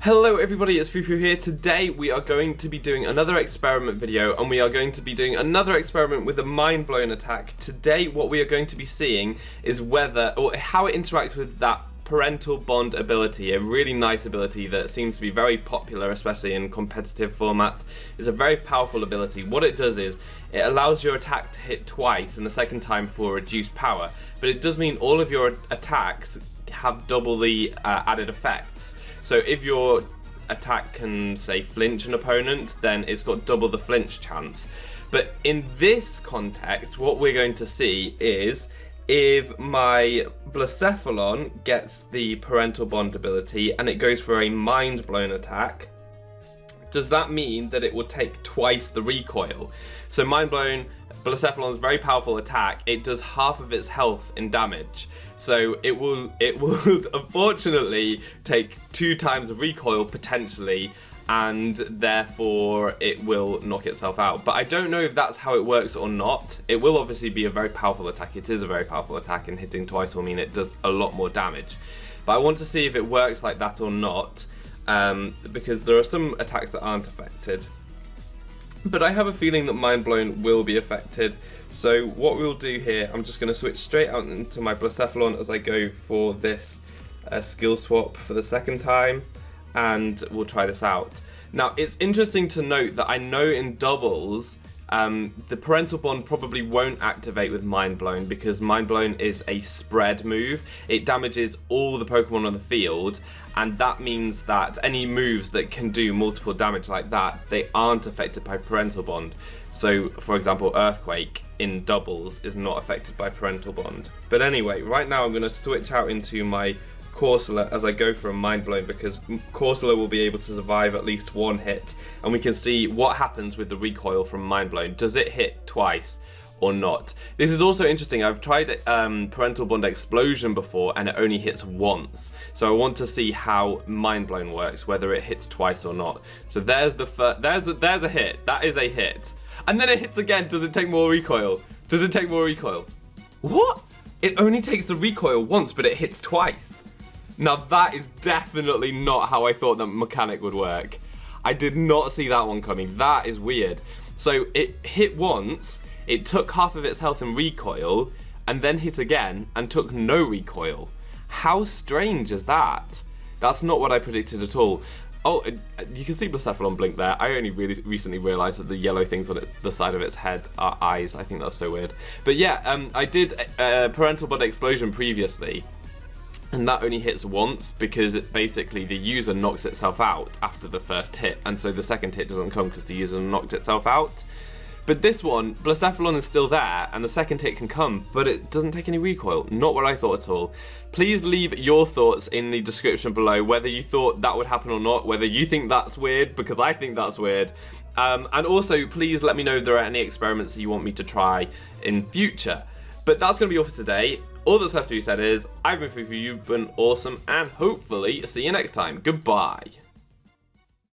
Hello everybody, it's foofootoo here. Today we are going to be doing another experiment video, and we are going to be doing another experiment with a mind blown attack. Today what we are going to be seeing is whether, or how it interacts with that parental bond ability, a really nice ability that seems to be very popular, especially in competitive formats. It's a very powerful ability. What it does is, it allows your attack to hit twice and the second time for reduced power, but it does mean all of your attacks have double the added effects. So if your attack can, say, flinch an opponent, then it's got double the flinch chance. But in this context, what we're going to see is if my Blacephalon gets the parental bond ability and it goes for a mind blown attack, does that mean that it will take twice the recoil? So mind blown, Blacephalon's very powerful attack, it does half of its health in damage. So it will unfortunately take 2 times the recoil potentially, and therefore it will knock itself out. But I don't know if that's how it works or not. It will obviously be a very powerful attack. It is a very powerful attack, and hitting twice will mean it does a lot more damage. But I want to see if it works like that or not, because there are some attacks that aren't affected. But I have a feeling that Mind Blown will be affected. So what we'll do here, I'm just going to switch straight out into my Blacephalon as I go for this skill swap for the second time, and we'll try this out. Now, it's interesting to note that I know in doubles, the parental bond probably won't activate with Mind Blown, because Mind Blown is a spread move. It damages all the Pokemon on the field, and that means that any moves that can do multiple damage like that, they aren't affected by parental bond. So, for example, Earthquake in doubles is not affected by parental bond. But anyway, right now I'm going to switch out into my Corsola as I go for a Mind Blown, because Corsola will be able to survive at least one hit, and we can see what happens with the recoil from Mind Blown. Does it hit twice or not? This is also interesting. I've tried Parental Bond Explosion before, and it only hits once. So I want to see how Mind Blown works, whether it hits twice or not. So there's the there's a hit. That is a hit. And then it hits again. Does it take more recoil? Does it take more recoil? What? It only takes the recoil once, but it hits twice. Now that is definitely not how I thought that mechanic would work. I did not see that one coming. That is weird. So it hit once, it took half of its health in recoil, and then hit again and took no recoil. How strange is that? That's not what I predicted at all. Oh, you can see Blacephalon blink there. I only really recently realised that the yellow things on the side of its head are eyes. I think that's so weird. But yeah, I did Parental Bond Explosion previously, and that only hits once because basically the user knocks itself out after the first hit, and so the second hit doesn't come because the user knocked itself out. But this one, Blacephalon is still there, and the second hit can come, but it doesn't take any recoil. Not what I thought at all. Please leave your thoughts in the description below, whether you thought that would happen or not, whether you think that's weird, because I think that's weird. And also, please let me know if there are any experiments that you want me to try in future. But that's going to be all for today. All that's left to be said is, I've been foofootoo, you've been awesome, and hopefully see you next time. Goodbye.